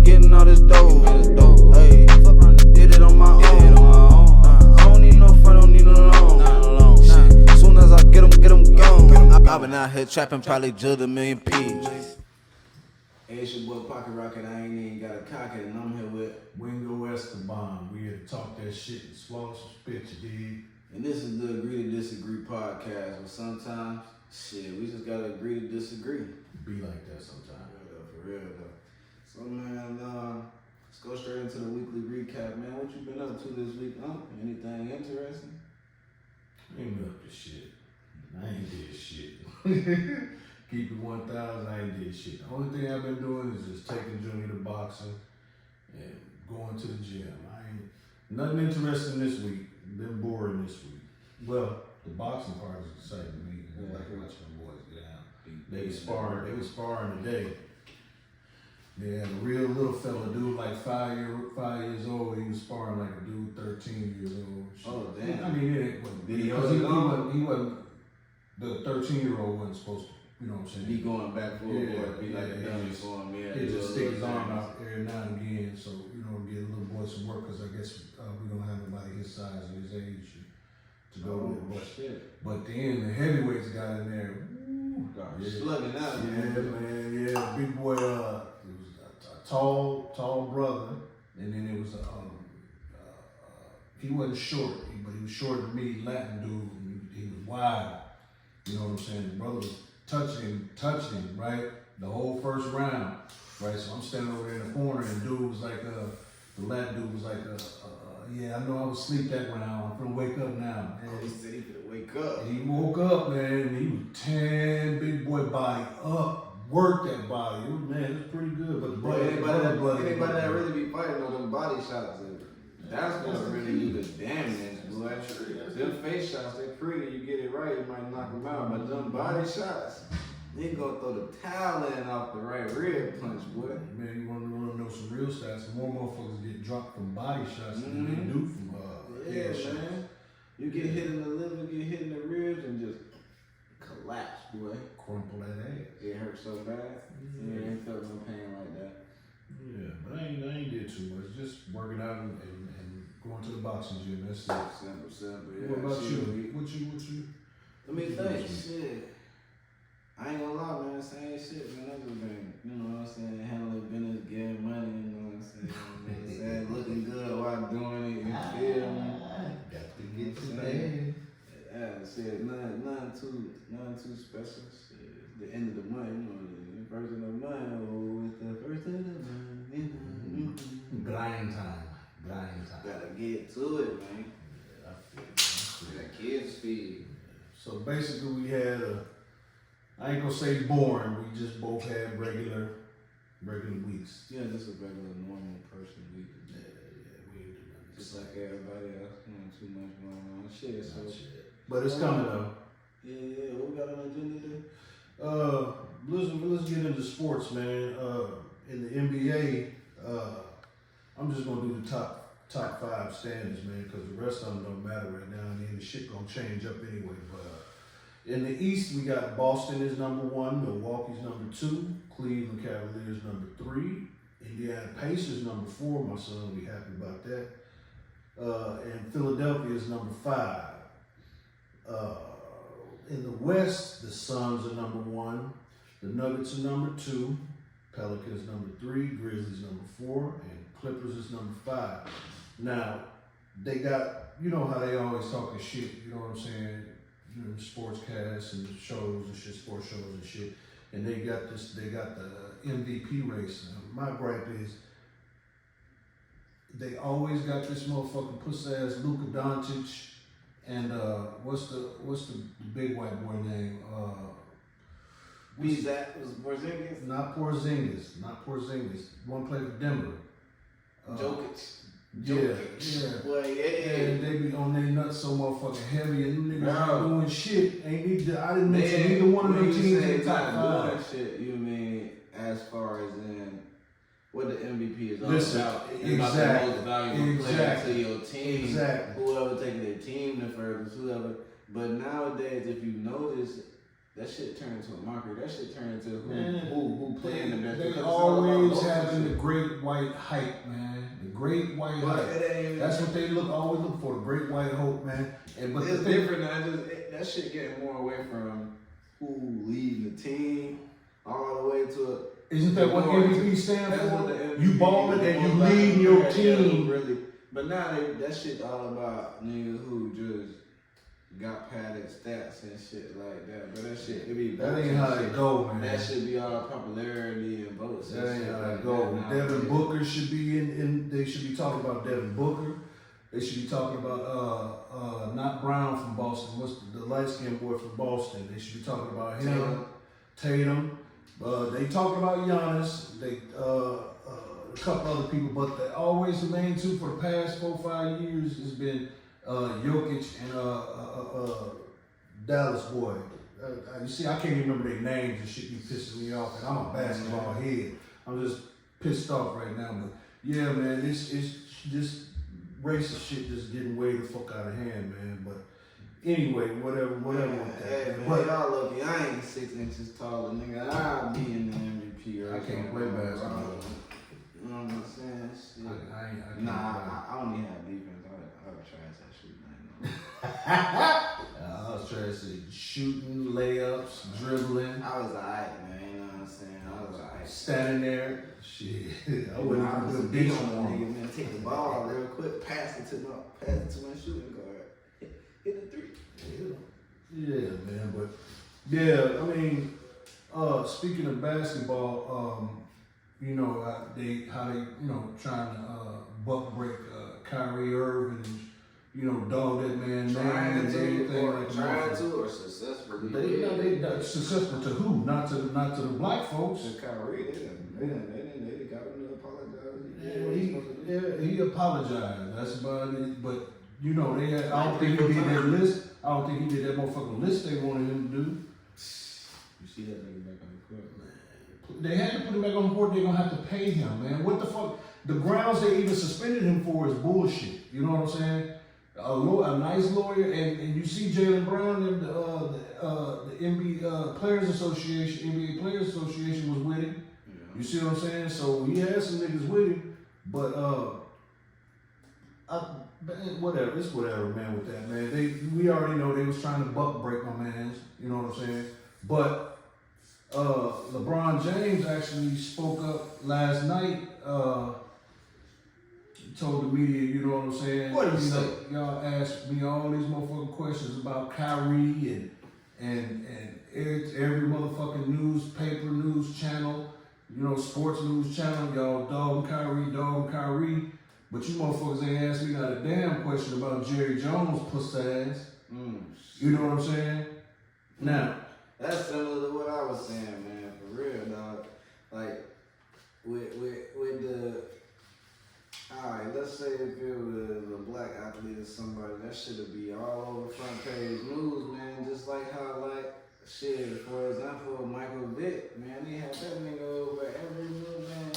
getting all this dough. Hey, did it on my own. I don't need no friend, don't need no loan. Shit, soon as I get 'em gone. I've been out here trapping, probably jugged a million peas. Hey, it's your boy PocketRocket. I ain't even got a cock it, and I'm here with Wingo Esteban. We here to talk that shit and swallow some spit, you dig? and this is the Agree to Disagree podcast. But sometimes, shit, we just gotta agree to disagree. Be like that sometimes. For real though. So man, let's go straight into the weekly recap, man. What you been up to this week, huh? Anything interesting? I ain't been up to shit. I ain't did shit. Keep it 1,000, I ain't did shit. The only thing I've been doing is just taking Junior to boxing and going to the gym. I ain't nothing interesting this week. Been boring this week. Well, the boxing part is exciting to me. I like watching the boys get down. They was sparring today. They had a real little fella, dude like 5 years old. He was sparring like a dude 13 years old. Oh damn! I mean, it wasn't. He wasn't. The 13-year-old wasn't supposed to. You know what I'm saying? Be going back for it, be like a dummy for him. Yeah, he just stick his arm out every now and again, so get a little boy some work. Cause I guess we don't have nobody his size or his age to go with. But then the heavyweights got in there. Slugging out. Yeah. Big boy. It was a tall brother, and then it was he wasn't short, but he was shorter than me, Latin dude. He was wide. You know what I'm saying? The brother was touching him, right? The whole first round, right? So I'm standing over there in the corner, and dude was like, the Latin dude was like, yeah, I know I was asleep that round. I'm gonna wake up now. And he said he could wake up. And he woke up, man, and he was 10, big boy body up, worked that body. It was pretty good. But the brother, anybody that really be fighting on them body shots, that's gonna really do the damage, boy. Them face shots, they pretty. You get it right, you might knock them out. But them body shots, they gonna throw the towel in off the right rib punch, boy. Man, you wanna know some real stats? More motherfuckers get dropped from body shots than they do from head shots. Man. You get hit in the liver, get hit in the ribs, and just collapse, boy. Crumple that ass. It hurt so bad. Yeah, ain't felt no pain like that. Yeah, but I ain't did too much. Just working out and going to the boxing gym. That's it. Simple. Yeah. What about you? What you? Let me think. Shit. I ain't gonna lie, man. Same shit, man. I just been, you know what I'm saying, handling business, getting money. You know what I'm saying? Looking good while doing it. You feel me? Got to get to that. Shit, nothing too special. Shit, the end of the month, the first of the month. Oh, it's the first of the month. Grind time. Gotta get to it, man. Yeah, I feel That kids feed. So basically, we had I ain't gonna say boring. We just both had regular weeks. Yeah, just a regular normal person week. Yeah, we ain't do nothing. Just like everybody else, too much going on. Shit, so. But it's coming though. Yeah. What we got on the agenda today? Let's get into sports, man. In the NBA, I'm just gonna do the top 5 standings, man, because the rest of them don't matter right now, and then the shit gonna change up anyway. But in the East, we got Boston is number 1, Milwaukee's number 2, Cleveland Cavaliers number 3, Indiana Pacers number 4. My son will be happy about that. And Philadelphia is number 5. In the West, the Suns are number 1, the Nuggets are number 2, Pelicans number 3, Grizzlies number 4, and Clippers is number 5. Now, they got, you know how they always talking shit, you know what I'm saying? The sportscasts and shows and shit, sports shows and shit. And they got the MVP race. Now, my gripe is they always got this motherfucking pussy ass Luka Doncic and what's the big white boy name? Porzingis? Not Porzingis. One play for Denver. Jokic. Yeah. Boy, And they be on their nuts so motherfucking heavy, and them niggas not doing shit. I didn't mention either one of them teams in the top 5. Shit, you mean as far as in what the MVP is all about? Exactly. About the most valuable player to your team. Exactly. Whoever taking their team the furthest, whoever. But nowadays, if you notice, that shit turned into a mockery. That shit turned into Man, who playing the best. They always having the great white hype, man. The great white hype. That's what they always look for, the great white hope, man. But it's different now. That shit getting more away from who leading the team all the way to. Isn't that what MVP stands for? You balling and you leading your team. Really. But now that shit all about niggas who just got padded stats and shit like that. But that shit, it be that ain't how it go, man. That should be all popularity and votes. That ain't how it go. Devin Booker should be in. They should be talking about Devin Booker. They should be talking about not Brown from Boston. What's the light skinned boy from Boston? They should be talking about him. Tatum. They talking about Giannis. They a couple other people, but always the main two for the past 4-5 years has been Jokic and Dallas boy. You see, I can't even remember their names and shit. Be pissing me off, and I'm a basketball head. I'm just pissed off right now. But yeah, man, it's just racist shit just getting way the fuck out of hand, man. But anyway, whatever with that. Hey, man, but y'all lucky. I ain't 6 inches taller, nigga. I'll be in the MVP. I can't play basketball. You know what I'm saying? Shit. I don't even have defense. I was trash at shooting. I was trash at shooting, layups, dribbling. I was alright, man. You know what I'm saying? I was alright. Standing there, shit. I wouldn't even put a beat on nigga, man. Take the ball real quick, pass it to my shooting guard. Hit the 3. Yeah, man. But yeah, I mean, speaking of basketball, you know, how they trying to buck break Kyrie Irving and, you know, dog that man name and everything like that. Trying to or successfully? They successful to who? Not to the black folks. To Kyrie, they got him to apologize. He apologized. That's about it. But you know, they had. I don't think he did that list. I don't think he did that motherfucking list they wanted him to do. You see that nigga back on the court, man. They had to put him back on the court. They're gonna have to pay him, man. What the fuck? The grounds they even suspended him for is bullshit. You know what I'm saying? A nice lawyer, and you see Jaylen Brown and the NBA Players Association was with him. Yeah. You see what I'm saying? So he had some niggas with him, but whatever. It's whatever, man. With that, man. We already know they was trying to buck break my man's. You know what I'm saying? But LeBron James actually spoke up last night. Told the media, you know what I'm saying? What did he say? Y'all asked me all these motherfucking questions about Kyrie and every motherfucking newspaper, news channel, you know, sports news channel, y'all dog Kyrie. But you motherfuckers ain't asked me not a damn question about Jerry Jones' pussy ass. You know what I'm saying? Now, that's similar to what I was saying, man. For real, dog. Like with the. Alright, let's say if it was a black athlete or somebody, that shit'd be all over front page news, man. Just like how, like, shit, for example, Michael Vick, man, they had that nigga over every move, man.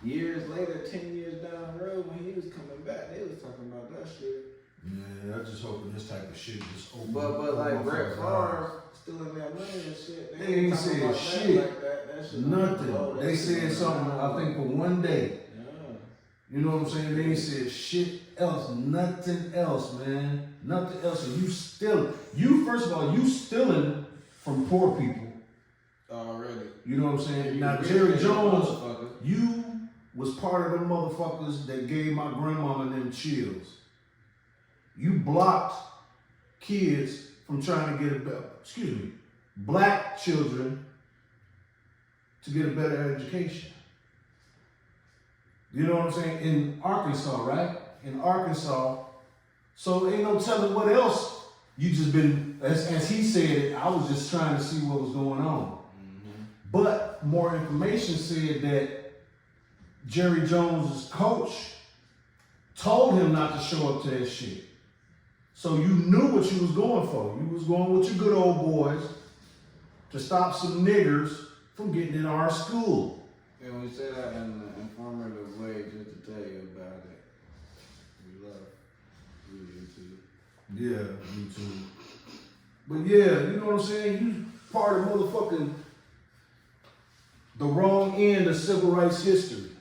Years later, 10 years down the road, when he was coming back, they was talking about that shit. Man, I just hoping this type of shit just open. But like Brett Favre, still in that money and shit. They ain't said shit. Like that shit nothing. They said something, I think, for one day. You know what I'm saying? They ain't said shit else, nothing else, man. Nothing else. And first of all, you stealing from poor people. Already. You know what I'm saying? Now, Jerry Jones, you was part of them motherfuckers that gave my grandmama them chills. You blocked kids from trying to get black children to get a better education. You know what I'm saying? In Arkansas, right? In Arkansas. So ain't no telling what else you just been, as he said it, I was just trying to see what was going on. Mm-hmm. But more information said that Jerry Jones' coach told him not to show up to that shit. So you knew what you was going for. You was going with your good old boys to stop some niggers from getting in our school. And we say that in an informative way just to tell you about it. We love YouTube. Yeah, YouTube. But yeah, you know what I'm saying? part of motherfucking the wrong end of civil rights history.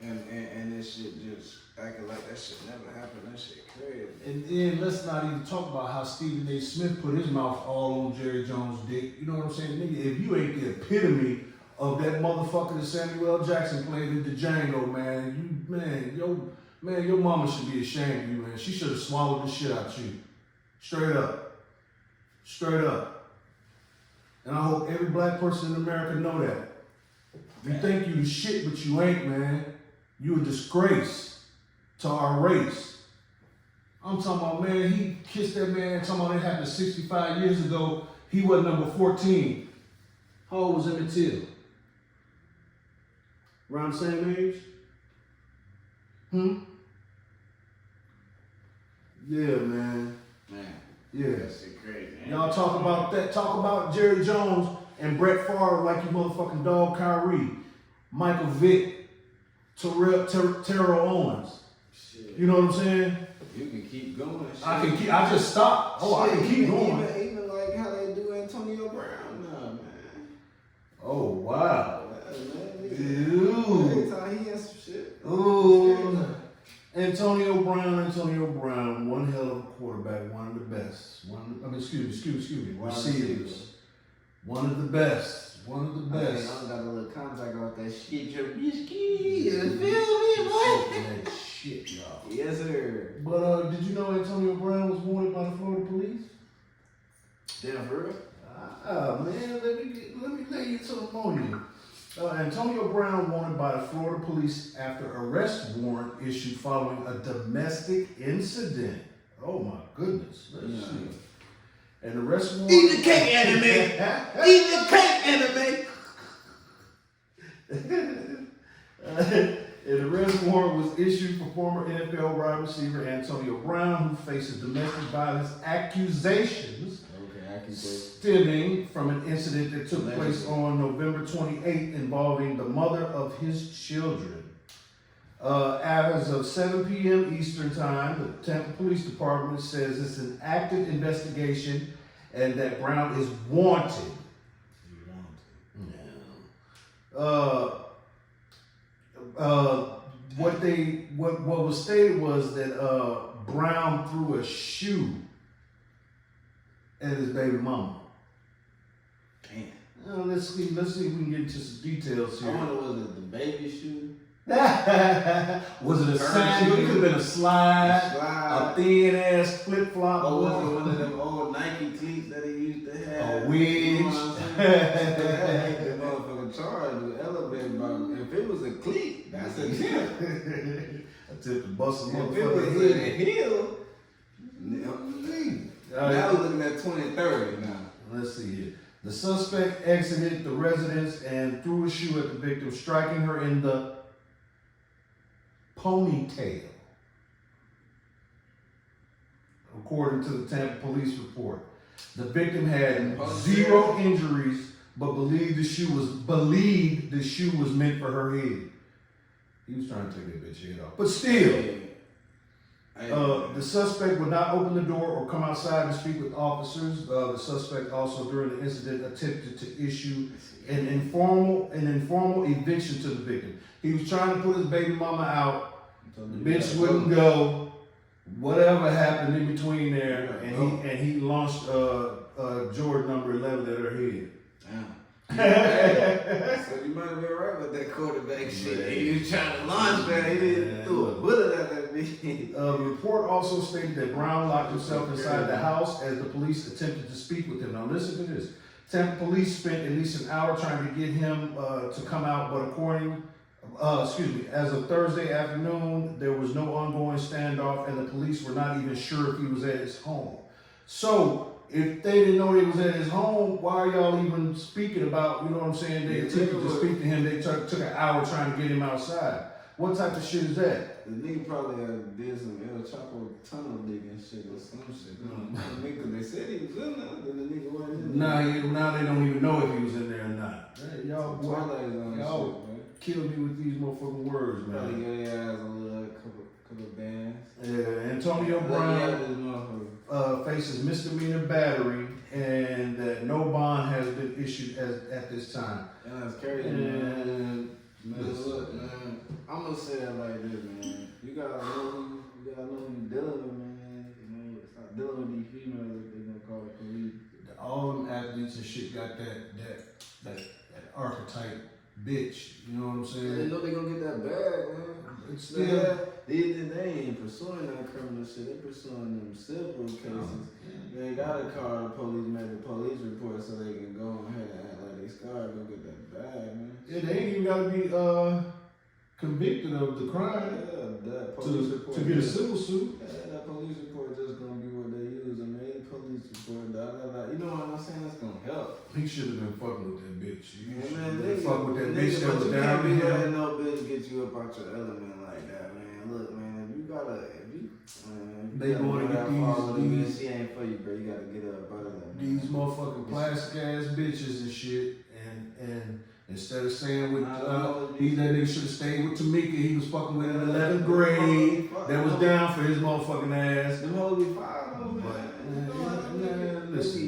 And this shit just acting like that shit never happened. That shit crazy. And then let's not even talk about how Stephen A. Smith put his mouth all on Jerry Jones' dick. You know what I'm saying? Nigga, if you ain't the epitome of that motherfucker that Samuel L. Jackson played in the Django, your mama should be ashamed of you, man. She should have swallowed the shit out you. Straight up. Straight up. And I hope every black person in America know that. You think you the shit, but you ain't, man. You a disgrace to our race. I'm talking about, man, he kissed that man, talking about it happened 65 years ago. He was number 14. How old was Emmett Till? Around the same age? Yeah, man. Yeah. That shit crazy. Y'all talk about that. Talk about Jerry Jones and Brett Favre like you motherfucking dog Kyrie, Michael Vick, Terrell Owens. Shit. You know what I'm saying? You can keep going. Shit. I can keep. I just stopped. Oh, Shit, I can keep going. Even like how they do Antonio Brown now, man. Oh wow. Ew. Every time he has some shit. Ooh. Antonio Brown, one hell of a quarterback, one of the best. Excuse me, receivers. One of the best. One of the best. I got a little contact off that shit, your biscuit. You feel me, boy? That shit, y'all. Yes, sir. But did you know Antonio Brown was wanted by the Florida police? Damn, for real? Man, let me lay you something on you. Antonio Brown wanted by the Florida police after arrest warrant issued following a domestic incident. Oh my goodness. Let's see. An arrest warrant. Eat the cake, anime! Eat the cake, anime! An arrest warrant was issued for former NFL wide receiver Antonio Brown, who faces domestic violence accusations stemming from an incident that took place on November 28th involving the mother of his children. As of 7 p.m. Eastern Time, the Tampa Police Department says it's an active investigation and that Brown is wanted. What was stated was that Brown threw a shoe at his baby mama. Damn. Let's see if we can get into some details here. I wonder, was it the baby shoe? Was it a sandal? It could have been a slide, a thin ass flip flop. Or was it one of them old Nike cleats that he used to have? A wedge. You know what I'm saying? That motherfucking charge was elevated by. If it was a cleat, that's a tip. A tip to bust a If it motherfucker was a head. heel, now we're looking at 2030 now. Let's see here. The suspect exited the residence and threw a shoe at the victim, striking her in the ponytail, according to the Tampa police report. The victim had zero injuries, but believed the shoe was meant for her head. He was trying to take that bitch head off, but still. The suspect would not open the door or come outside to speak with officers. The suspect also, during the incident, attempted to issue an informal eviction to the victim. He was trying to put his baby mama out. The bitch wouldn't go. Whatever happened in between there, and he launched Jordan number 11 at her head. Damn. So you might have been right with that quarterback shit. He was trying to launch that. He didn't throw a bullet at that bitch. The report also stated that Brown locked himself inside the house as the police attempted to speak with him. Now listen to this. Tampa police spent at least an hour trying to get him to come out, but as of Thursday afternoon, there was no ongoing standoff and the police were not even sure if he was at his home. So, if they didn't know he was at his home, why are y'all even speaking about, you know what I'm saying? They attempted to speak to him, they took an hour trying to get him outside. What type of shit is that? The nigga probably did some El Chapo tunnel digging shit or some shit. Because they said he was in there, then the nigga wasn't in there. Now they don't even know if he was in there or not. Hey, y'all y'all kill me with these motherfucking words, man. Probably gave your ass a little couple bands. Yeah, Antonio Brown. faces misdemeanor battery and that no bond has been issued at this time. And that's crazy, man. Look, man, I'm gonna say it like this, man. You gotta know who you're dealing with, man. You know, stop dealing with these females if they're gonna call the police. All them athletes and shit got that archetype bitch. You know what I'm saying? They know they gonna get that bag, man. It's still. They ain't pursuing that criminal shit. They pursuing them civil cases. They gotta call the police, make a police report so they can go ahead and act like they scarred, go get that bag, man. Yeah, they ain't even gotta be convicted of the crime That police report to get a civil suit. Yeah, that police report just gonna be what they use. I mean, police report, you know what I'm saying? That's gonna help. He should have been fucking with that bitch. Man, fuck with that bitch that was down here. You can't be here. letting no bitch get you up out your element like that, man. Look, man, They going to get these she ain't for you, bro. You gotta get up out of that. these motherfucking plastic ass bitches and shit, and instead of staying with that nigga should have stayed with Tamika. He was fucking with in 11th grade. That was down for his motherfucking ass. Them hoes be fine, though, man. Listen,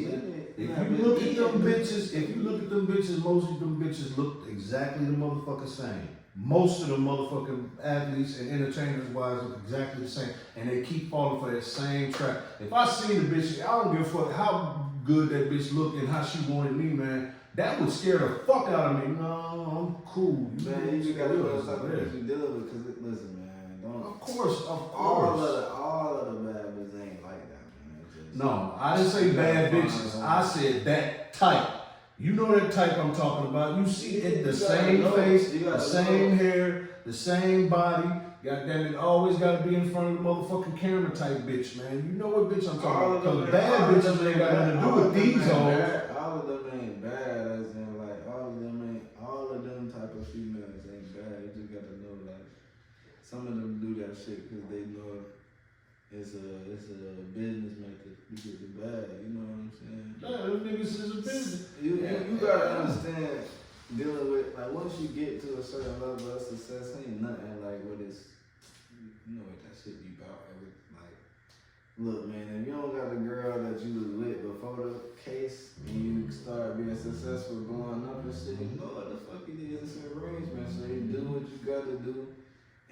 if you look at them bitches, most of them bitches look exactly the motherfucking same. Most of the motherfucking athletes and entertainers wise look exactly the same, and they keep falling for that same trap. If I see the bitch, I don't give a fuck how good that bitch looked and how she wanted me, man. That would scare the fuck out of me. No, I'm cool. Man, you just gotta know something that you dealing with, cause listen, man, don't. Of course. All of the bad bitches ain't like that, man. No, I didn't say bad bitches. I said that type. You know that type I'm talking about. You see it, the same face, the same hair, the same body. Goddamn it, always gotta be in front of the motherfucking camera type bitch, man. You know what bitch I'm talking about. Because bad bitches ain't got nothing to do with these hoes. All of them ain't bad, as in like all of them type of females ain't bad. You just gotta know like some of them do that shit because they know it's a business method to get the bag, you know what I'm saying? Yeah, them niggas is a business. You gotta understand dealing with like once you get to a certain level of success, ain't nothing like what it's you know what that shit be about. Like, look, man, if you don't got a girl that you was with before the case and you start being successful going up and shit, you know what the fuck it is. It's an arrangement, so you do what you gotta do.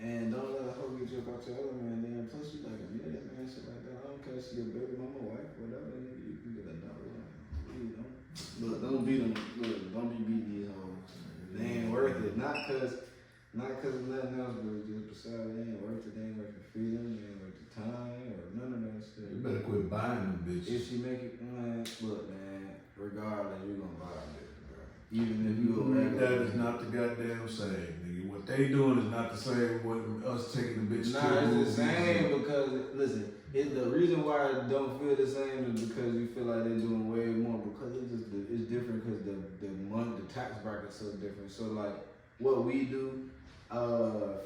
And don't let a hoe get you about your other man. Then plus you like a million, man, shit like that. I don't care if she your baby mama, wife, whatever. Nigga, you can get another one. Look, don't beat them. Look, don't be beating these hoes. They ain't worth it. Not cause of nothing else, but just beside they ain't worth it. They ain't worth the freedom. They ain't worth the time or none of that shit. You better quit buying them bitches. If she make it, man, look, man. Regardless, you gonna buy a bitch, bro. Even if you a regular. That is not the goddamn same, nigga. What they doing is not the same what us taking the bitch to. Nah, it's the same because, listen, the reason why it don't feel the same is because you feel like they're doing way more because it's different because the tax bracket's so different. So like what we do,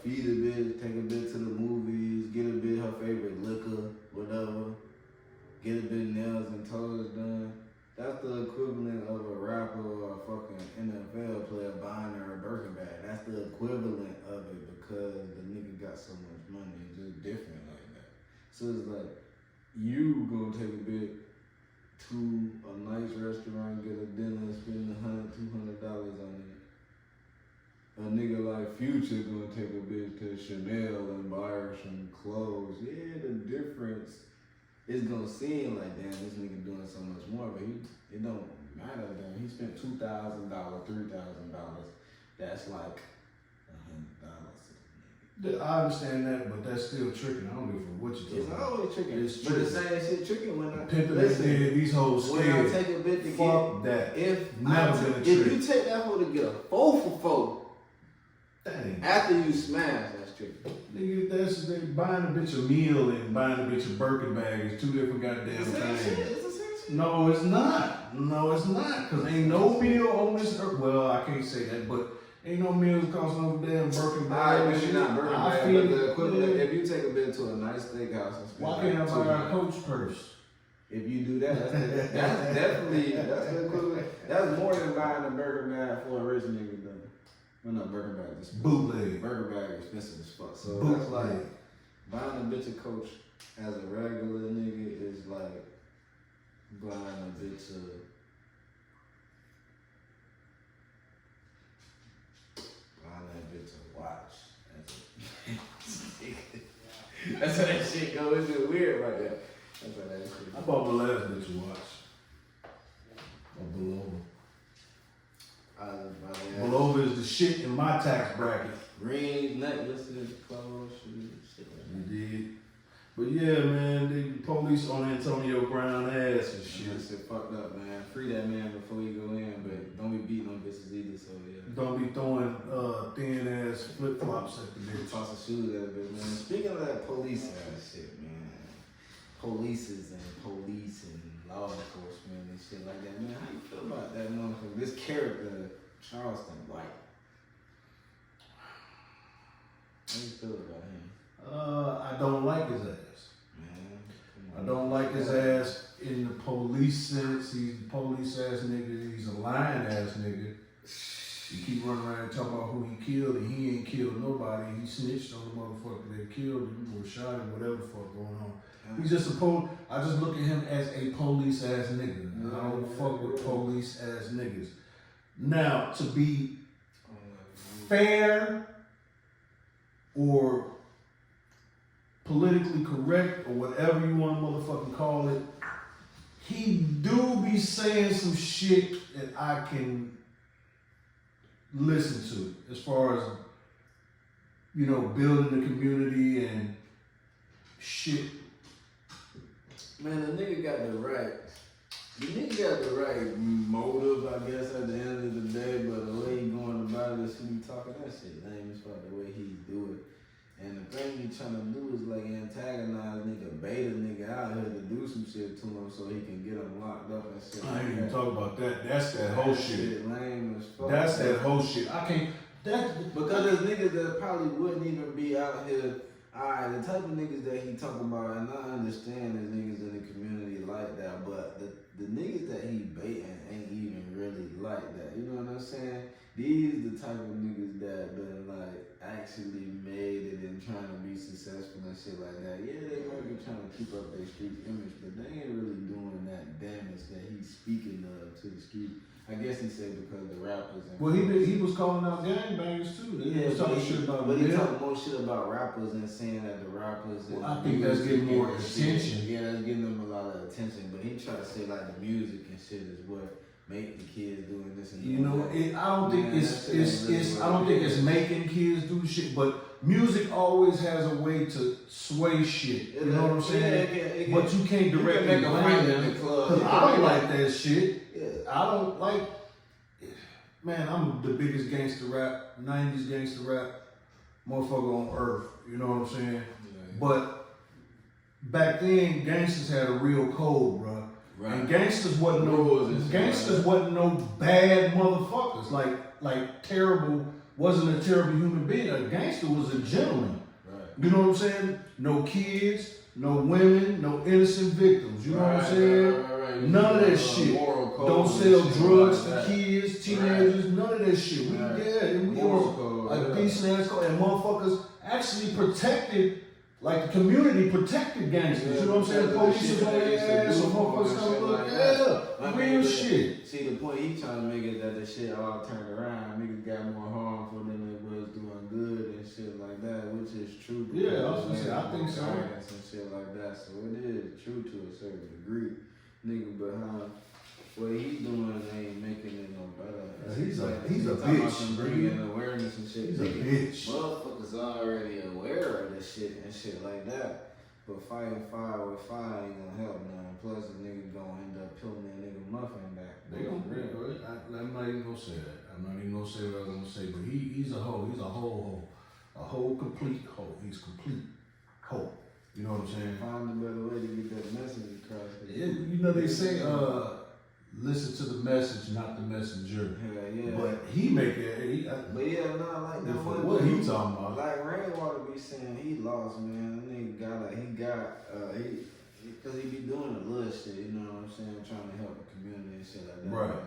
feed a bitch, take a bitch to the movies, get a bitch her favorite liquor, whatever, get a bitch nails and toes done. That's the equivalent of a rapper or a fucking NFL player buying her a Birkin bag. That's the equivalent of it because the nigga got so much money. It's just different like that. So it's like, you gonna take a bitch to a nice restaurant, get a dinner, and spend $100, $200 on it. A nigga like Future gonna take a bitch to Chanel and buy her some clothes. Yeah, the difference. It's gonna seem like, damn, this nigga doing so much more, but it don't matter, damn. He spent $2,000, $3,000. That's like $100. I understand that, but that's still tricking. I don't give a fuck what you talking It's about. always tricking. It's But the tricking. same shit tricking when I Pimping that nigga, these hoes when I scared. take a bitch to Fuck get that. if Never been a trick. you take that hoe to get a 4 for 4 Dang. after you smash, that's tricking. Nigga, they buying a bitch a meal and buying a bitch a Birkin bag is two different goddamn It's the same shit. things. It's the same shit. No, it's not. No, it's not. Cause ain't no meal on this earth. Well, I can't say that, but ain't no meals cost no damn Birkin bag. Alright, maybe not Birkin I bag, feel but the equivalent. yeah. If you take a bitch to a nice steakhouse and spend Why like can't I buy $200, a Coach purse? if you do that, that's definitely that's the equivalent. That's more than buying a burger bag for a rich nigga though. Well, no, burger bag is expensive. Bootleg. Burger bag is expensive as fuck. So Bootleg. that's like buying a bitch a Coach as a regular nigga is like buying a bitch a watch. That's how that shit goes. It's weird right there. That's how that shit I bought my last bitch a watch. A Bulova. Bulova is the shit in my tax bracket. Rings, necklaces, clothes, shit like that. You did. But yeah, man, the police on Antonio Brown ass and shit. That shit fucked up, man. Free that man before he go in, but don't be beating on bitches either, so yeah. Don't be throwing thin ass flip flops at the bitch. Toss the shoes at a bitch, man. Speaking of that police ass shit, man. Polices and police and law enforcement and shit like that, man. How you feel about that motherfucker? This character, Charleston White. How you feel about him? I don't like his ass. Man, I don't like his ass in the police sense. He's a police ass nigga. He's a lying ass nigga. He keep running around talking about who he killed and he ain't killed nobody. He snitched on the motherfucker that killed him or shot him, whatever the fuck going on. He's just a I just look at him as a police ass nigga. I don't fuck with police ass niggas. Now, to be fair or politically correct or whatever you want to motherfucking call it, he do be saying some shit that I can listen to as far as, you know, building the community and shit. Man, the nigga got the right motive, I guess, at the end of the day, but the way he going about it is he talking that shit lame as fuck, the way he do it. And the thing he trying to do is like antagonize nigga, bait a nigga out here to do some shit to him so he can get him locked up and shit. I ain't even talk about that. That's that whole shit. Lame as fuck. That's that whole shit. I can't. Because there's niggas that probably wouldn't even be out here. Alright, the type of niggas that he talking about, and I understand there's niggas in the community like that, but the niggas that he baiting ain't even really like that. You know what I'm saying? These the type of niggas that been like actually made it and trying to be successful and shit like that. Yeah, they might be trying to keep up their street image, but they ain't really doing that damage that he's speaking of to the street. I guess he said because the rappers. And well, he was calling out gangbangers too. He was talking shit about but he talking more shit about rappers and saying that the rappers. Well, I think that's getting more attention. Yeah, that's getting them a lot of attention. But he tried to say like the music and shit is what make the kids doing this and you know. I don't think I don't think it's making kids do shit, but music always has a way to sway shit. You know what I'm saying? But you can't directly blame them because I don't like that shit. I don't like, man, I'm the biggest gangster rap, 90s gangster rap motherfucker on earth, you know what I'm saying? Yeah. But back then, gangsters had a real code, bro. Right. And gangsters wasn't no bad motherfuckers, like terrible, wasn't a terrible human being. A gangster was a gentleman. Right. You know what I'm saying? No kids, no women, no innocent victims, you know what I'm saying? Right. None of that shit. Don't sell drugs to kids, teenagers, none of that shit. We were a decent ass code, and motherfuckers actually protected, like the community protected gangsters. You know what I'm saying? Police was on their ass, so motherfuckers come look, real shit. See, the point he trying to make is that the shit all turned around. Niggas got more harmful than they was doing good and shit like that, which is true. Yeah, I was gonna say, I think so. And shit like that, so it is true to a certain degree. Nigga, but what he doing ain't making it no better. He's a bitch. Bringing awareness and shit. He's a bitch. Motherfuckers already aware of this shit and shit like that. But fighting fire with fire ain't gonna help none. Plus, the nigga gonna end up peeling that nigga muffin back. They gonna bring it. I'm not even gonna say that. I'm not even gonna say what I was gonna say. But he's a hoe. He's a whole hoe. A whole complete hoe. He's complete hoe. You know what I'm saying? Find a better way to get that message across. You know, they say, listen to the message, not the messenger. Yeah. But he make it. But yeah, no, like that. What he talking about? Like Rainwater be saying he lost, man. That nigga because he be doing the little shit, you know what I'm saying? Trying to help the community and shit like that. Right.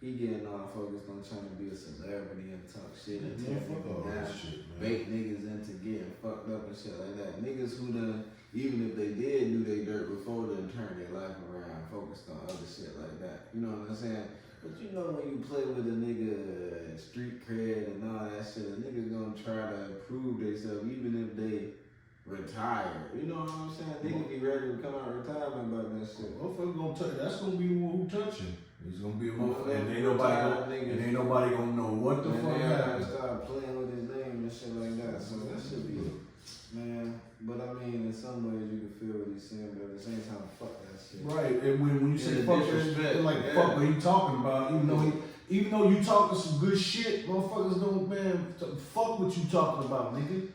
he getting all focused on trying to be a celebrity and talk shit and Yeah, tell fuck all people that down, shit, man. bait niggas into getting fucked up and shit like that. Niggas who done, even if they did do their dirt before, done turn their life around, focused on other shit like that. You know what I'm saying? But you know when you play with a nigga street cred and all that shit, a nigga gonna try to prove themselves even if they retire. You know what I'm saying? Niggas be ready to come out of retirement about that shit. Motherfucker gonna touch. That's gonna be the one who touch him. He's gonna be a motherfucker, Well, and ain't retired nobody gonna know what the Man, fuck everybody happened. start playing with his name and shit like that. So that should be, man. But I mean, in some ways you can feel what he's saying, but at the same time, fuck that shit. Right, and when you say Yeah, fuck, disrespect, it's like yeah. fuck what he talking about. Even though you talking some good shit, motherfuckers don't, man. Fuck what you talking about, nigga.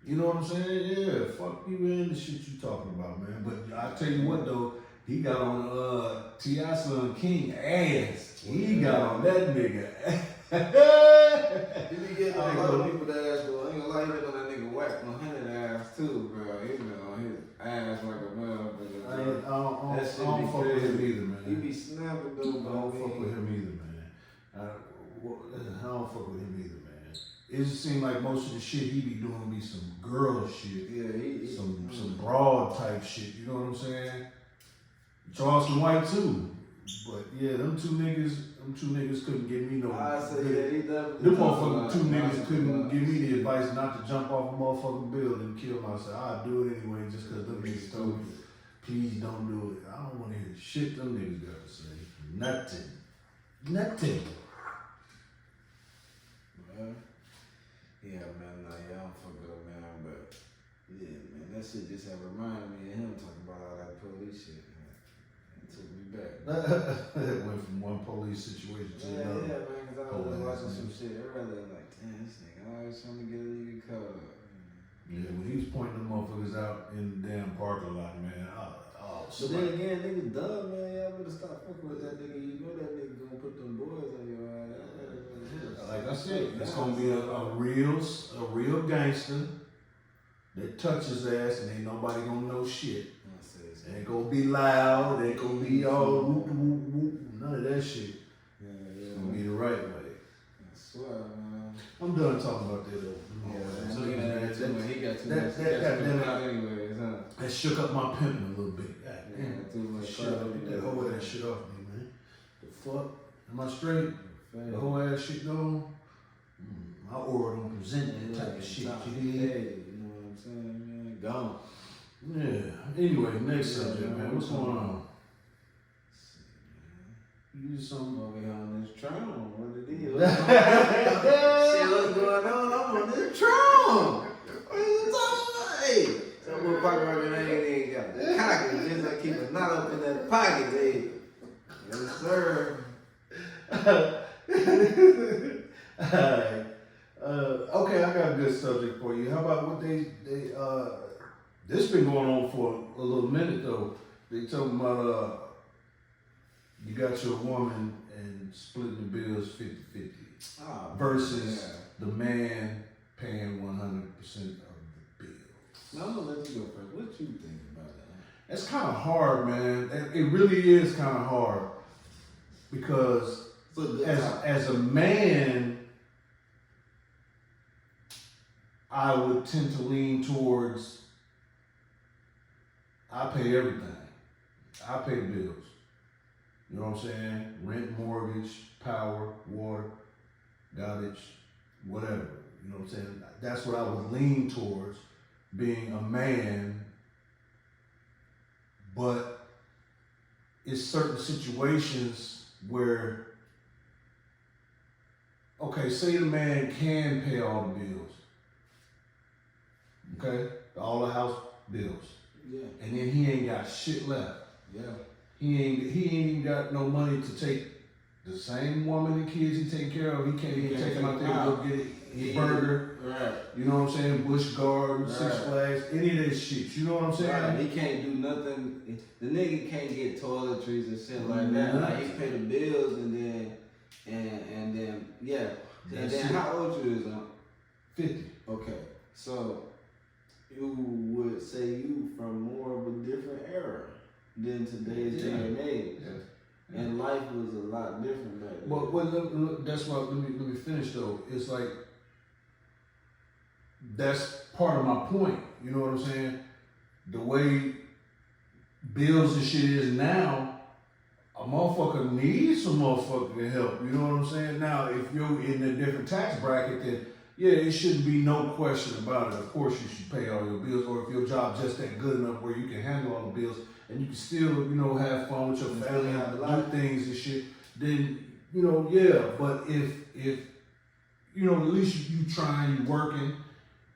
You know what I'm saying? Yeah, fuck you and the shit you talking about, man. But I tell you what though, he got on T.I. Son King ass. He got on that nigga. He be getting a lot of people that ass, though. I ain't gonna lie, he been on that nigga whack 100 ass too, bro. He been on his ass like a motherfucker. I don't That shit fuck be with him crazy. either, man. He be snapping though, I but don't fuck with him either, man. I don't fuck with him either, man. It just seems like most of the shit he be doing be some girl shit. Yeah, some broad type shit, you know what I'm saying? Charleston White too. But yeah, them two niggas couldn't give me no. I say yeah, he definitely. Them motherfucking two niggas couldn't give me the advice not to jump off a motherfucking building and kill myself. I'd do it anyway just because them niggas told me, please don't do it. I don't want to hear the shit them niggas got to say. Nothing. Yeah, man, nah, yeah, I don't fuck with him, man, but yeah, man, that shit just have reminded me of him talking about all that police shit, man. It took me back. It went from one police situation to Yeah, another. yeah, man, because I was watching some shit earlier, like, damn, this nigga always trying to get a nigga caught up. Yeah, when he was pointing them motherfuckers out in the damn parking lot, man. But then again, niggas dumb, man. Y'all better stop fucking with that nigga. You know that nigga gonna put them boys on your ass. Like I said, it's gonna be a real gangster that touch his ass and ain't nobody gonna know shit. It ain't gonna be loud, it ain't gonna be all whoop whoop whoop, none of that shit. Yeah. It's gonna be the right way. I swear, man. I'm done talking about that though. He got too much out anyways, huh? That shook up my pimping a little bit. God Yeah, damn. too much Shut up, get that whole ass shit off me, man. The fuck? Am I straight? The whole ass shit gone? My aura don't present that type of shit, you did? You know what I'm saying, man? Gone. Yeah. Anyway, next subject, man. What's going on? You just something over here on this Tron. What it is? Shit, what's going on? I'm on this Tron. What you talking about? Hey, that little PocketRocket ain't got the cocky. Just like keep a knot up in that pocket, hey. Yes, sir. Alright. Okay, I got a good subject for you. How about what this been going on for a little minute though. They talking about you got your woman and splitting the bills 50-50 versus the man paying 100% of the bills. Now I'm gonna let you go first. What you think about that? It's kind of hard, man. It really is kind of hard because as a man, I would tend to lean towards I pay everything. I pay the bills. You know what I'm saying? Rent, mortgage, power, water, garbage, whatever. You know what I'm saying? That's what I would lean towards, being a man. But it's certain situations where, okay, say the man can pay all the bills. Okay? All the house bills. Yeah. And then he ain't got shit left. Yeah. He ain't even got no money to take the same woman and kids he take care of. He can't even take them out there to go get a burger. Right. You know what I'm saying? Busch Gardens, Right. Six Flags, any of that shit. You know what I'm saying? Right. He can't do nothing. The nigga can't get toiletries and shit like that. Like he pay the bills and then yeah. And then how old you is? 50. Okay. So you would say you from more of a different era than today's day and age. Yeah. And life was a lot different back then. But that's why, let me finish though. It's like, that's part of my point. You know what I'm saying? The way bills and shit is now, a motherfucker needs some motherfucking help. You know what I'm saying? Now, if you're in a different tax bracket, then yeah, it shouldn't be no question about it. Of course, you should pay all your bills, or if your job just that good enough where you can handle all the bills and you can still, you know, have fun with your family and do things and shit, then, you know, yeah. But if you know, at least you trying, you working,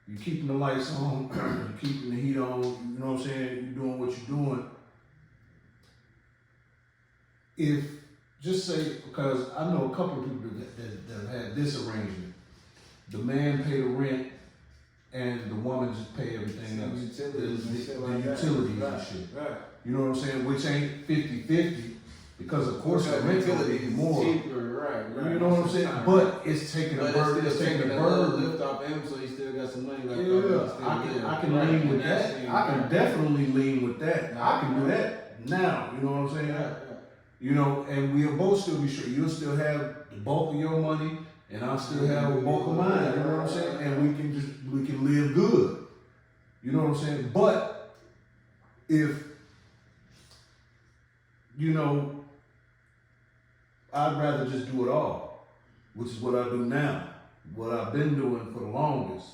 you keeping the lights on, you keeping the heat on, you know what I'm saying? You doing what you're doing. If, just say, because I know a couple of people that have had this arrangement. The man pay the rent and the woman just pay everything else. Utilities and shit like that. Utilities and shit. Right. You know what I'm saying? Which ain't 50-50, because of course the rent gonna be more. Cheaper, right. You know what I'm saying? But it's taking a burden. It's taking a burden. Lift off him, so he still got some money left. Yeah, I can lean with that. I can definitely lean with that. I can do that now. You know what I'm saying? Yeah. You know, and we'll both still be sure. You'll still have the bulk of your money, and I'll still have the bulk of mine. You know what I'm saying? And we can live good. You know what I'm saying? But if, you know, I'd rather just do it all, which is what I do now. What I've been doing for the longest.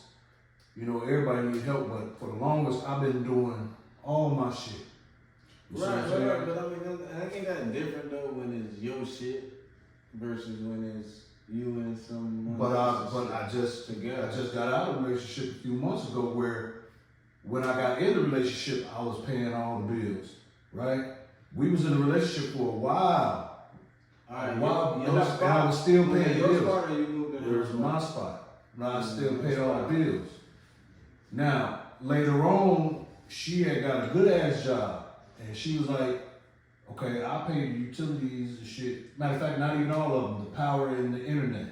You know, everybody needs help, but for the longest, I've been doing all my shit. Right, but I mean, I think that's different though when it's your shit versus when it's you and someone. But I just got out of a relationship a few months ago where when I got in the relationship, I was paying all the bills, right? We was in a relationship for a while. Alright, and I was still paying your bills. spot or you moved in? It was my spot. But I still paid all the bills. Now, later on, she had got a good ass job. And she was like, okay, I'll pay the utilities and shit. Matter of fact, not even all of them, the power and the internet.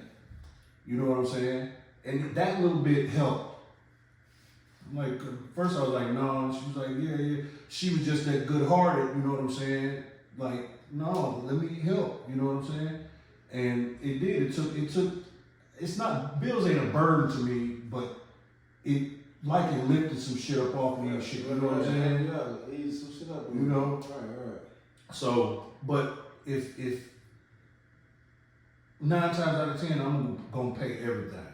You know what I'm saying? And that little bit helped. Like, first I was like, no. And she was like, yeah. She was just that good-hearted, you know what I'm saying? Like, no, let me help, you know what I'm saying? And it did. It took, it's not, bills ain't a burden to me, but it lifted some shit up off me and shit, you know what I'm saying? Yeah, ease some shit up. You know? Right. So, but if 9 times out of 10, I'm gonna pay everything.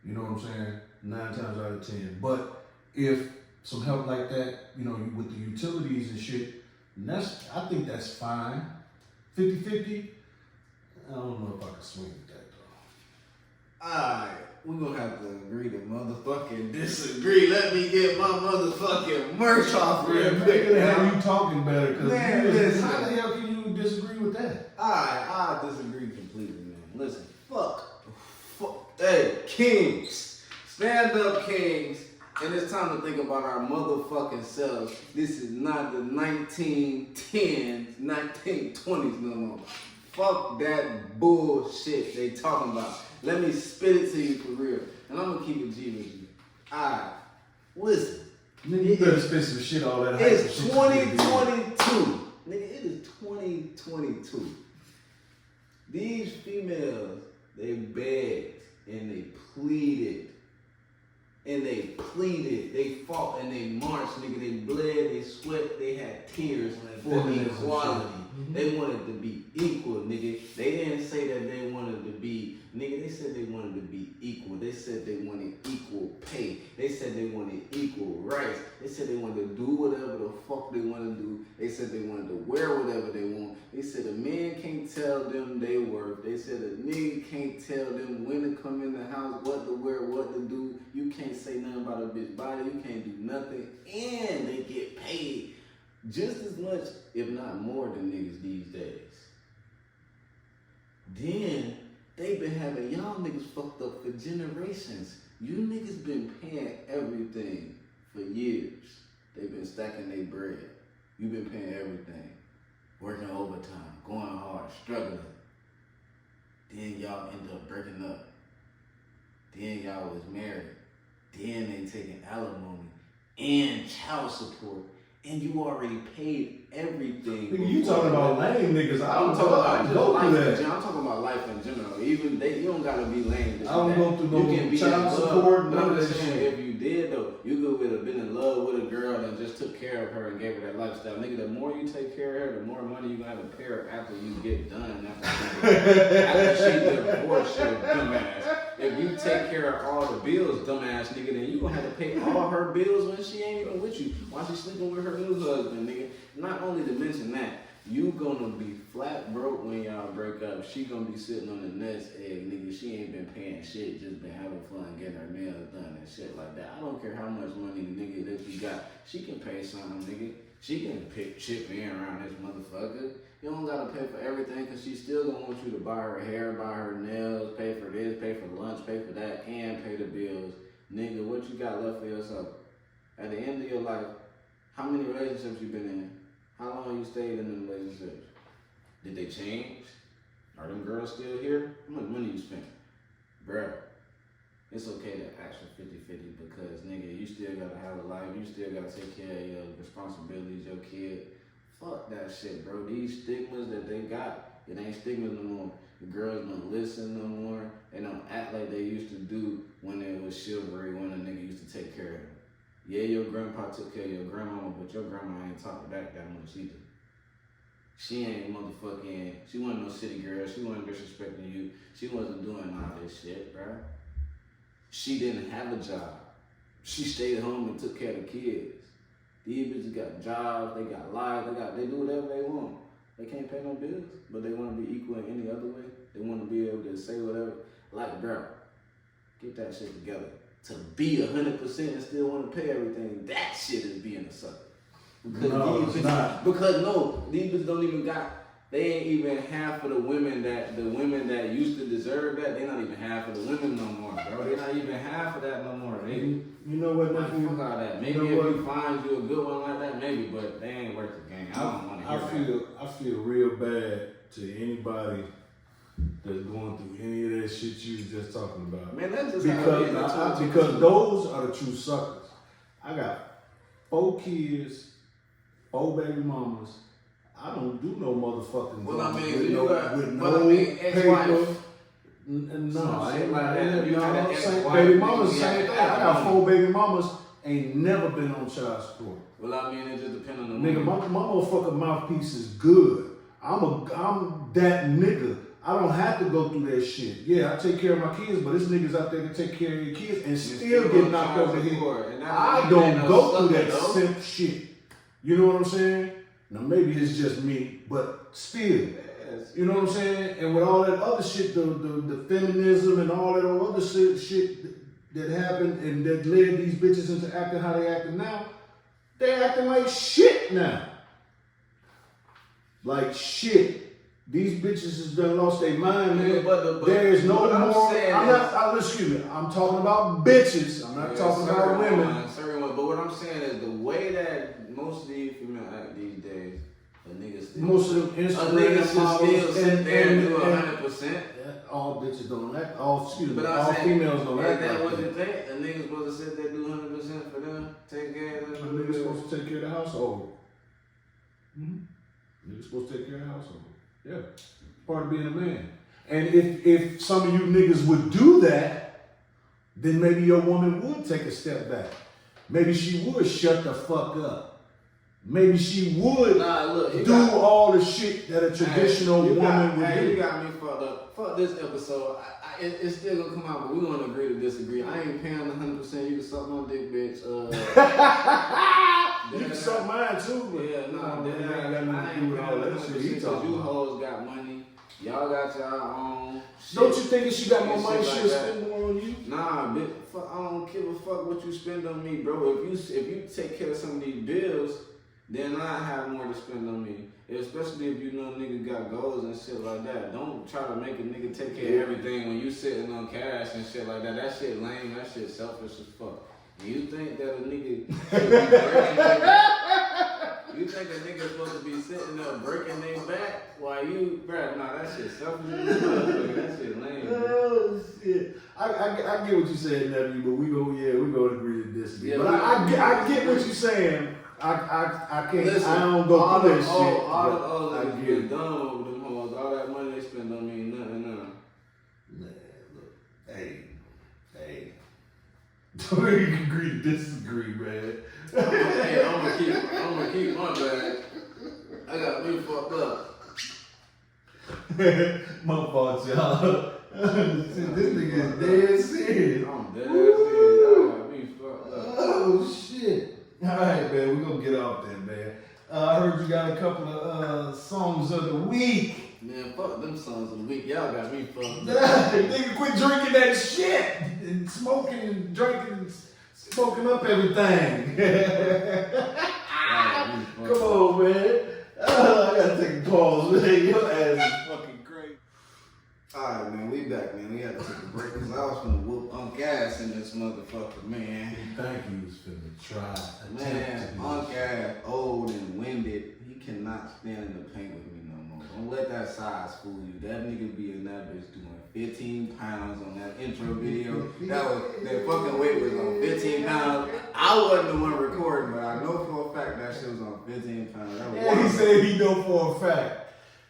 You know what I'm saying? 9 times out of 10. But if some help like that, you know, with the utilities and shit, I think that's fine. 50-50, I don't know if I can swing with that though. Alright, we're gonna have to agree to motherfucking disagree. Let me get my motherfucking merch off real quick. How you talking better? Man, listen. How the hell can you disagree with that? I disagree completely, man. Listen, fuck. Hey, kings. Stand up, kings. And it's time to think about our motherfucking selves. This is not the 1910s, 1920s no more. Fuck that bullshit they talking about. Let me spit it to you for real. And I'm gonna keep it G with you. Alright, listen. Nigga, you better spit some shit all that. It's 2022. Nigga, it is 2022. These females, they begged and they pleaded. They fought and they marched, nigga. They bled, they sweat, they had tears for equality. They wanted to be equal, nigga. They didn't say that they wanted to be, nigga, they said they wanted to be equal. They said they wanted equal pay. They said they wanted equal rights. They said they wanted to do whatever the fuck they want to do. They said they wanted to wear whatever they want. They said a man can't tell them they worth. They said a nigga can't tell them when to come in the house, what to wear, what to do. You can't say nothing about a bitch body. You can't do nothing. And they get paid just as much, if not more, than niggas these days. Then they been having y'all niggas fucked up for generations. You niggas been paying everything for years. They been stacking their bread. You been paying everything. Working overtime, going hard, struggling. Then y'all end up breaking up. Then y'all was married. Then they taking alimony and child support. And you already paid everything. Nigga, you talking about lame niggas. I'm talking about just go life through in that. general. I'm talking about life in general. Even you don't gotta be lame. I don't go through no you can be child in love, support, but none I'm of just that saying, shit. if you did though, you could have been in love with a girl that just took care of her and gave her that lifestyle. Nigga, the more you take care of her, the more money you gonna have to pay her after you get done. After she divorced your dumbass. If you take care of all the bills, dumbass nigga, then you gonna have to pay all her bills when she ain't even with you. While she sleeping with her new husband, nigga. Not only to mention that, you gonna be flat broke when y'all break up. She gonna be sitting on the nest egg, nigga. She ain't been paying shit, just been having fun, getting her nails done and shit like that. I don't care how much money, nigga, that you got. She can pay something, nigga. She can chip in around this motherfucker. You don't gotta pay for everything, cause she still gonna want you to buy her hair, buy her nails, pay for this, pay for lunch, pay for that, and pay the bills. Nigga, what you got left for yourself? At the end of your life, how many relationships you been in? How long you stayed in them relationships? Did they change? Are them girls still here? How much money you spent? Bruh, it's okay to ask for 50-50 because, nigga, you still gotta have a life. You still gotta take care of your responsibilities, your kid. Fuck that shit, bro. These stigmas that they got, it ain't stigmas no more. The girls don't listen no more. They don't act like they used to do when it was chivalry, when a nigga used to take care of them. Yeah, your grandpa took care of your grandmama, but your grandma ain't talking back that much either. She ain't motherfucking, she wasn't no city girl. She wasn't disrespecting you. She wasn't doing all this shit, bro. She didn't have a job. She stayed home and took care of the kids. These bitches got jobs, they got lives, they do whatever they want. They can't pay no bills, but they want to be equal in any other way. They want to be able to say whatever. Like, bro, get that shit together. To be 100% and still want to pay everything, that shit is being a sucker. Because no, it's not. Because no, these bitches don't even got, they ain't even half of the women that used to deserve that. They not even half of the women no more, bro. They not even half of that no more. You know what? Fuck all that. Maybe if you find you a good one like that, maybe, but they ain't worth the game. I don't want to hear that. I feel real bad to anybody that's going through any of that shit you was just talking about. Man, that's just because those are the true suckers. I got 4 kids, 4 baby mamas. I don't do no motherfucking. Well, I mean, with you no, got, with well, no I mean, ex-wife. paper. No, I ain't like that. You had an Same ex-wife, baby mamas, you same had thing. I got 4 baby mamas. Ain't never been on child support. Well, I mean, it just depends on the nigga. My motherfucking mouthpiece is good. I'm that nigga. I don't have to go through that shit. Yeah, I take care of my kids, but there's niggas out there that take care of your kids and still get knocked over the head. I don't go through that simp shit. You know what I'm saying? Now maybe it's just me, but still. You know what I'm saying? And with all that other shit, the feminism and all that other shit that happened and that led these bitches into acting how they acting now, they acting like shit now. Like shit. These bitches has done lost their mind, man. But there is no more. Excuse me. I'm talking about bitches. I'm not talking about women. But what I'm saying is the way that most of these female act these days, a nigga still. Most of them Instagram models sit there and do 100%. All bitches don't act. All saying, females don't act. That what you think? A nigga supposed to sit there do 100% for them, take care of them. A nigga supposed to take care of the household. Nigga supposed to take care of the household. Yeah, part of being a man. And if some of you niggas would do that, then maybe your woman would take a step back. Maybe she would shut the fuck up. Maybe she would do all the shit that a traditional woman would do. You got me fucked up. Fuck this episode. It's still gonna come out, but we're gonna agree to disagree. I ain't paying 100%. You can suck my dick, bitch. You can suck mine too, but yeah, I ain't got nothing to do with all that shit. You hoes got money. Y'all got y'all own shit. Don't you think if she got more money, she'll spend more on you? Nah, bitch. I don't give a fuck what you spend on me, bro. If you take care of some of these bills, then I have more to spend on me. Especially if you know nigga got goals and shit like that. Don't try to make a nigga take care of everything when you sitting on cash and shit like that. That shit lame. That shit selfish as fuck. You think that a nigga should be you think a nigga supposed to be sitting there breaking their back while you, bruh, nah, that shit selfish as fuck. That shit lame. Oh shit. I get what you saying, nephew, but we gonna agree to disagree. Yeah, but I get what you're saying. I can't. Listen, I don't go all through the that shit. all the but others I get get it. done over them hoes. All that money they spend don't mean nothing. Man, look, hey. You can agree to disagree, man. Hey, I'm gonna keep my bag. I got me fucked up. My fault, y'all. This nigga is dead serious. I'm dead serious. I got me fucked up. Oh shit! All right, man, we gonna get off that, man. I heard you got a couple of songs of the week. Man, fuck them songs of the week. Y'all got me fucked up. Nigga, quit drinking that shit and smoking and drinking and smoking up everything. Come on, man. I gotta take a pause, man. Your ass is fucking crazy. Alright, man, we back, man. We had to take a break because I was finna whoop Unc ass in this motherfucker, man. Thank you was finna try. Man, Unc ass, old and winded. He cannot stand in the paint with me no more. Don't let that size fool you. That nigga be in that bitch doing 15 pounds on that intro video. That fucking weight was on 15 pounds. I wasn't the one recording, but I know for a fact that shit was on 15 pounds. That was Yeah, he said he know for a fact.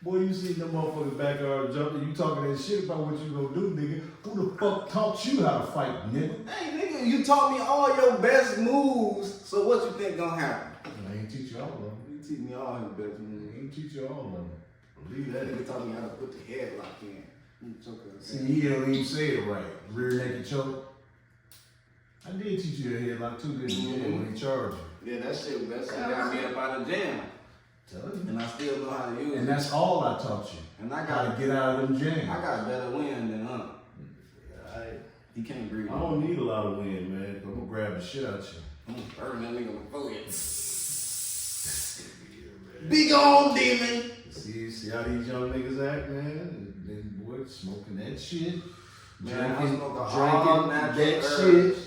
Boy, you see them motherfuckers backyard jumping, you talking that shit about what you gonna do, nigga. Who the fuck taught you how to fight, nigga? Hey, nigga, you taught me all your best moves, so what you think gonna happen? I ain't teach you all of them. You teach me all his best I moves. ain't teach you all of them. Believe That that. nigga taught me how to put the headlock in. See, he don't even say it right. Rear naked choke. I did teach you a headlock too, didn't you? Yeah, when he charged you. Yeah, that shit got me up out of jam. Tell you. And I still know how to use And it. that's all I taught you. And I How got to get out of them jams. I got better wind than Unc. He can't breathe. I don't need a lot of wind, man. I'm gonna grab the shit out you. I'm gonna burn that nigga before you. Big old demon. See how these young niggas act, man? They boy smoking that shit. Man, I smoke all drinking natural that herbs,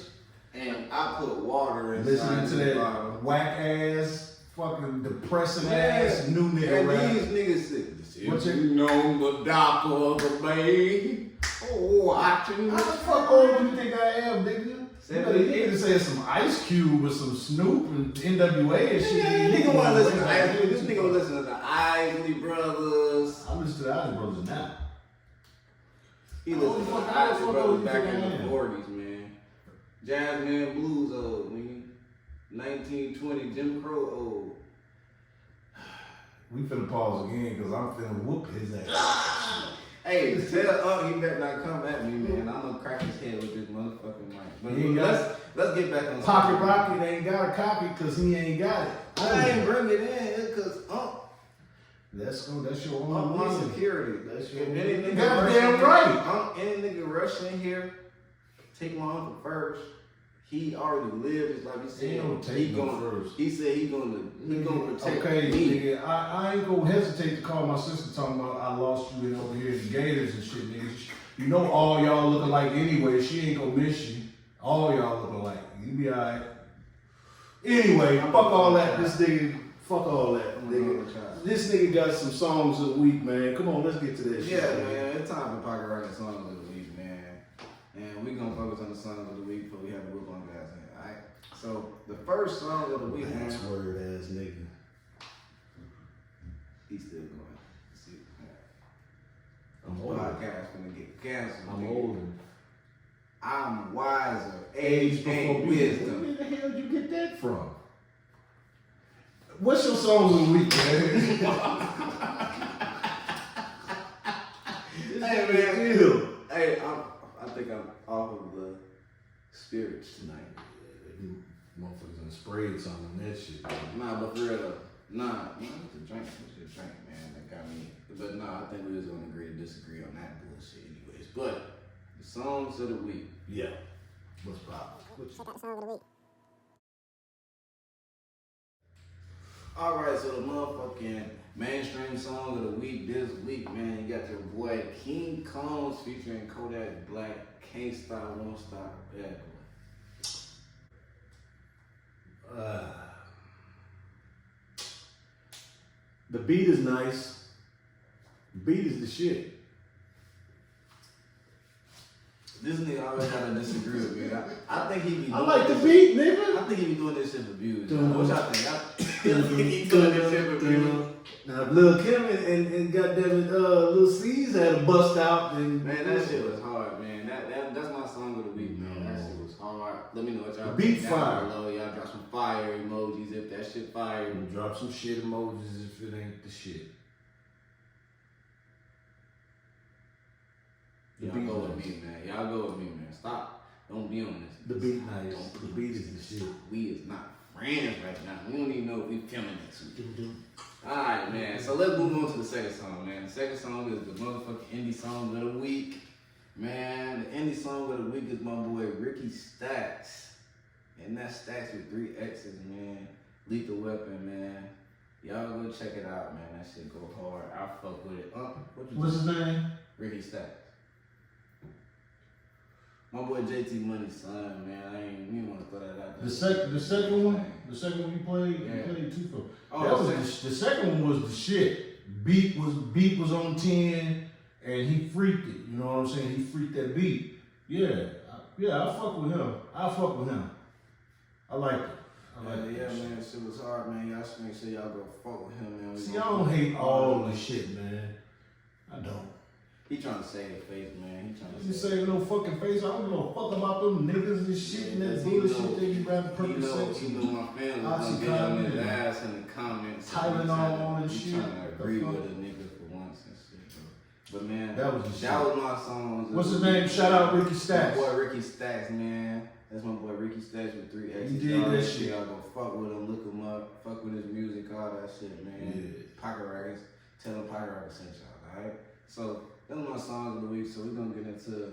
shit. and I put water inside. Listening to the that bottle. whack ass, fucking depressing Man, ass new nigga and rap. these niggas say, What if you know the doctor of the bay, watching. How the fuck old do you think I am, nigga? You 78. could say some Ice Cube with some Snoop and NWA and shit. This nigga wanna listen to Isley. This nigga wanna listen to the Isley Brothers. I listen to the Isley Brothers now. He listened to the Isley Brothers back in the 40s, man. Jazzman Blues old, nigga. 1920 Jim Crow old. We finna pause again because I'm finna whoop his ass. Hey, tell Unc he better not come at me, man. I'm gonna crack his head with this motherfucking mic. But let's get back on PocketRocket ain't got a copy because he ain't got it. I ain't bring it in because Unc. That's your Unc own my reason. security. That's If your any nigga goddamn rush in right. here, Unc, any nigga rush in here, take my uncle first. He already lived his life. He said He don't take no first. He said he gonna protect Okay, me. nigga, I ain't gonna hesitate to call my sister talking about I lost you in over here in the Gators and shit, nigga. You know all y'all look alike anyway. She ain't gonna miss you. All y'all look alike. You be alright. Anyway, fuck all that. This nigga, fuck all that, nigga. This nigga got some songs of the week, man. Come on, let's get to this shit. Yeah, man. It's time for PocketRocket songs of the week, man. And we gonna focus on the songs of the week before we have a whip on guys in. Alright. So the first song of the week, man. That's word ass nigga. He's still going. See, I'm the older. podcast gonna get canceled. I'm nigga. older. I'm wiser. Age ain't Where wisdom. the hell did you get that from? What's your songs of the week, man? Hey, man. Ew. Hey, I think I'm off of the spirits tonight. Motherfuckers done sprayed something on that shit. Nah, but for real though. Nah, it's a drink. It's a drink, man. That got me. But nah, I think we was gonna agree to disagree on that bullshit anyways. But the songs of the week. Yeah. What's poppin'? Check out the song of the week. Alright, so the motherfucking mainstream song of the week this week, man, you got your boy King Combs featuring Kodak Black, Can't Stop, Won't Stop, Bad Boy. The beat is nice. The beat is the shit. This nigga always gotta disagree with me. I think he be. I like the beat, nigga. I think he be doing this shit for views. Dun, What y'all think? Y'all think he doing this shit for views? Now, Lil Kim and goddamn Lil C's had a bust out. And Man, that shit was hard, man. That's my song of the week, man. That shit was hard. Let me know what y'all Beat think fire. down below. Y'all drop some fire emojis if that shit fire. Drop some shit emojis if it ain't the shit. The Y'all beat go with nice. me, man. Y'all go with me, man. Stop. Don't be on this. The beat nice. Don't The be beat on is this. the shit. We is not friends right now. We don't even know if we feeling it too. Alright, man. So let's move on to the second song, man. The second song is the motherfucking indie song of the week. Man, the indie song of the week is my boy Ricky Stacks. And that's Stacks with 3 X's, man. Lethal Weapon, man. Y'all go check it out, man. That shit go hard. I fuck with it. What's his name? Ricky Stacks. My boy JT Money's son, man. I ain't even want to throw that out there. The second one you played, Yeah. you played 2 for. Oh, That was the second one was the shit. Beat was on 10 and he freaked it. You know what I'm saying? He freaked that beat. Yeah, I fuck with him. I fuck with him. I like it. Yeah, man, shit was hard, man. Y'all should make sure y'all go fuck with him, man. See, I don't hate all the shit, man. I don't. He trying to save his face, man. He trying to You say no fucking face. I don't give a fuck about them niggas and shit and that bullshit they be rapping Percocets You know and my family gonna get on his Oxycontin ass in the comments. Tylenol and He shit. trying to agree with a nigga for once and shit, bro. But man, That was the shit. that was my song. What's his name? Shout out Ricky My Stacks. boy Ricky Stacks, man. That's my boy Ricky Stacks with 3 X's. He did Y'all that make shit. sure y'all go fuck with him, look him up, fuck with his music, all that shit, man. Yeah. PocketRocket, tell him PocketRocket sent y'all, alright? So, those are my songs of the week, so we're gonna get into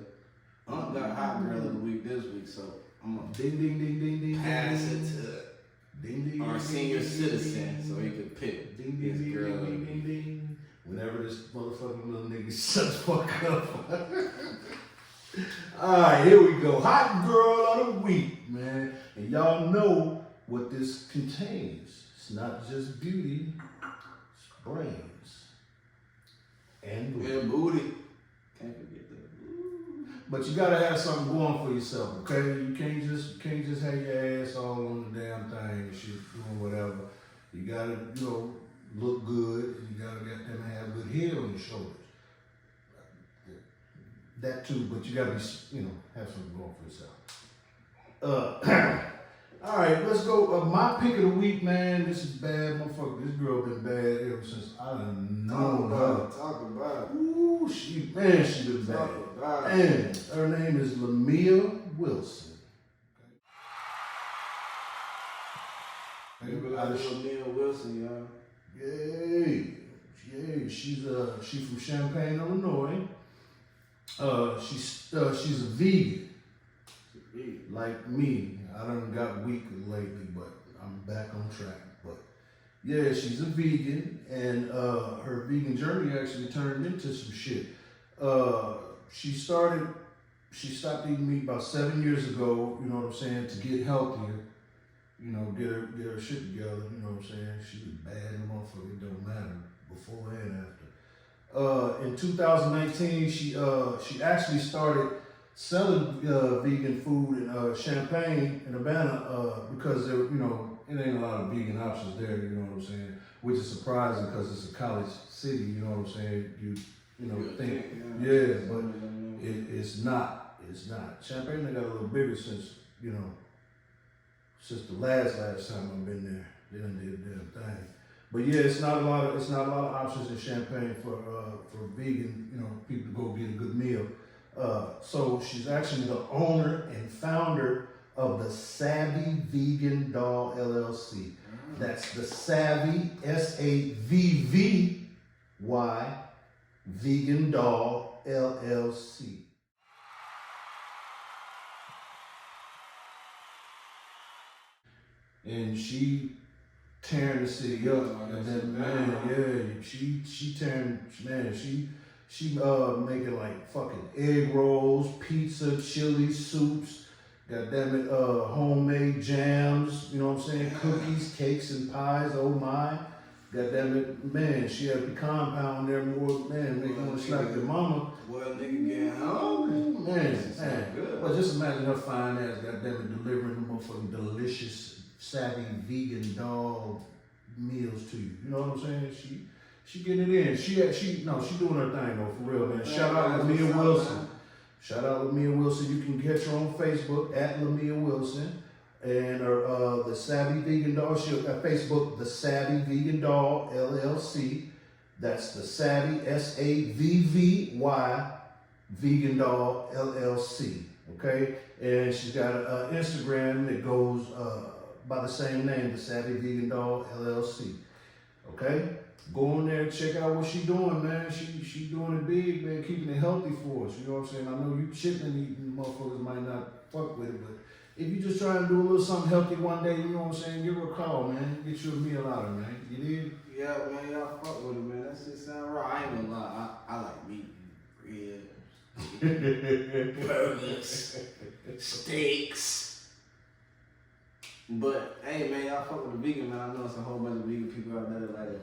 got Hot Girl of the Week this week, so I'm gonna Ding ding ding ding ding. pass ding, it ding, to ding, ding, our ding, senior ding, citizen ding, so he could pick ding, his ding, girl of the ding, ding, week. ding. Whenever this motherfucking little nigga shuts the fuck up. Alright, here we go. Hot Girl of the Week, man. And y'all know what this contains. It's not just beauty, it's brains. And booty. And booty. Can't forget that. But you gotta have something going for yourself, okay? You can't just have your ass all on the damn thing and shit, doing whatever. You gotta, look good, and you gotta get them to have good head on your shoulders. That too, but you gotta be, have something going for yourself. All right, let's go. My pick of the week, man. This is bad, motherfucker. This girl been bad ever since I done known her. Talk about it. Ooh, she been bad. Talk about it. And her name is Lamia Wilson. Maybe like Neil Wilson, y'all. Yay. She's from Champaign, Illinois. She's a vegan. Like me. I done got weaker lately, but I'm back on track. But yeah, she's a vegan, and her vegan journey actually turned into some shit. She stopped eating meat about 7 years ago, you know what I'm saying, to get healthier. Get her shit together, you know what I'm saying? She was bad in the motherfucker, it don't matter, before and after. In 2019, she actually started selling vegan food in Champaign in Urbana because there, it ain't a lot of vegan options there, you know what I'm saying? Which is surprising because it's a college city, you know what I'm saying? You think, but it's not. It's not. Champaign they got a little bigger since the last time I've been there. They done did a damn thing. But yeah, it's not a lot of options in Champaign for vegan, people to go get a good meal. So she's actually the owner and founder of the Savvy Vegan Doll LLC. That's the Savvy, SAVVY, Vegan Doll LLC. And she tearing the city up. And then she making like fucking egg rolls, pizza, chili, soups, goddamn it, homemade jams, you know what I'm saying? Cookies, cakes, and pies, oh my. Goddamn it, man, she had a pecan pound there, more, man, make you want to slap your mama. Well, nigga getting hungry. Man, just imagine her fine ass, goddamn it, delivering the motherfucking delicious, savvy, vegan dog meals to you. You know what I'm saying? She getting it in. She doing her thing though, for real, man. Shout out to Lamia Wilson. Shout out to Lamia Wilson. You can catch her on Facebook at Lamia Wilson. And her the Savvy Vegan Dog, she at Facebook, the Savvy Vegan Dog LLC. That's the Savvy SAVVY Vegan Dog LLC. Okay, and she's got an Instagram that goes by the same name, the Savvy Vegan Dog LLC. Okay, go on there and check out what she's doing, man. She doing it big, man, keeping it healthy for us. You know what I'm saying? I know you chicken eating motherfuckers might not fuck with it, but if you just try and do a little something healthy one day, you know what I'm saying, give her a call, man. Get you a meal out of her, man. You did? Yeah, man, y'all fuck with it, man. That shit sound raw. I ain't gonna lie. I like meat, ribs, burgers, steaks. But, hey, man, y'all fuck with the vegan, man. I know it's a whole bunch of vegan people out there that like to,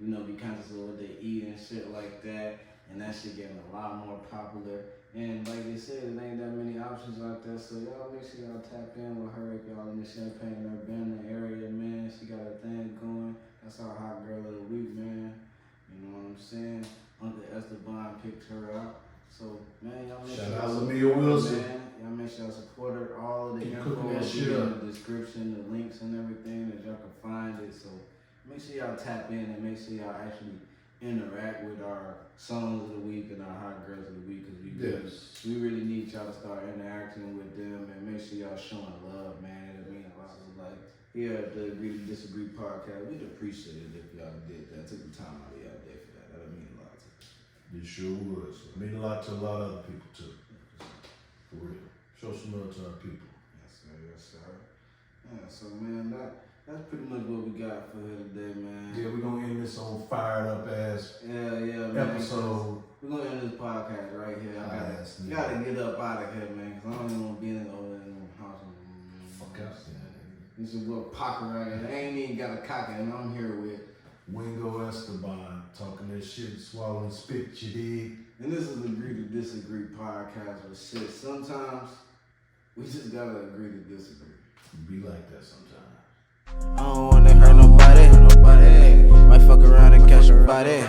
you know, be conscious of what they eat and shit like that. And that shit getting a lot more popular. And like they said, it ain't that many options out there. So y'all make sure y'all tap in with her if y'all in the Champaign or Urbana area, man. She got a thing going. That's our hot girl of the week, man. You know what I'm saying? Uncle Esteban picked her out. So, man, y'all make Shout sure out y'all Lamia support her, Wilson. man. Y'all make sure y'all support her. All of the Keep info cooking will that be shit in up. the description, the links and everything that y'all can find it. So, make sure y'all tap in and make sure y'all actually interact with our songs of the week and our hot girls of the week, because we really need y'all to start interacting with them and make sure y'all showing love, man. It means a lot. So like here at the Agree to Disagree podcast, we'd appreciate it if y'all did that, took the time out of y'all day for that. That would mean a lot to us. It sure would. So it mean a lot to a lot of other people too. For real. Show some love to our people. Yes, sir. Yes, sir. Yeah. So man, that's pretty much what we got for here today, man. Yeah, we're gonna end this on fired up ass man. episode. We're gonna end this podcast right here. I gotta get up out of here, man, because I don't even want to be over in the house. Fuck out there. This is what PocketRocket. I ain't even got a cocker, and I'm here with Wingo Esteban talking that shit, swallowing spit, you dig? and this is Agree to Disagree podcast with shit. Sometimes we just gotta agree to disagree. Be like that sometimes. I don't wanna hurt nobody. Might fuck around and catch a body.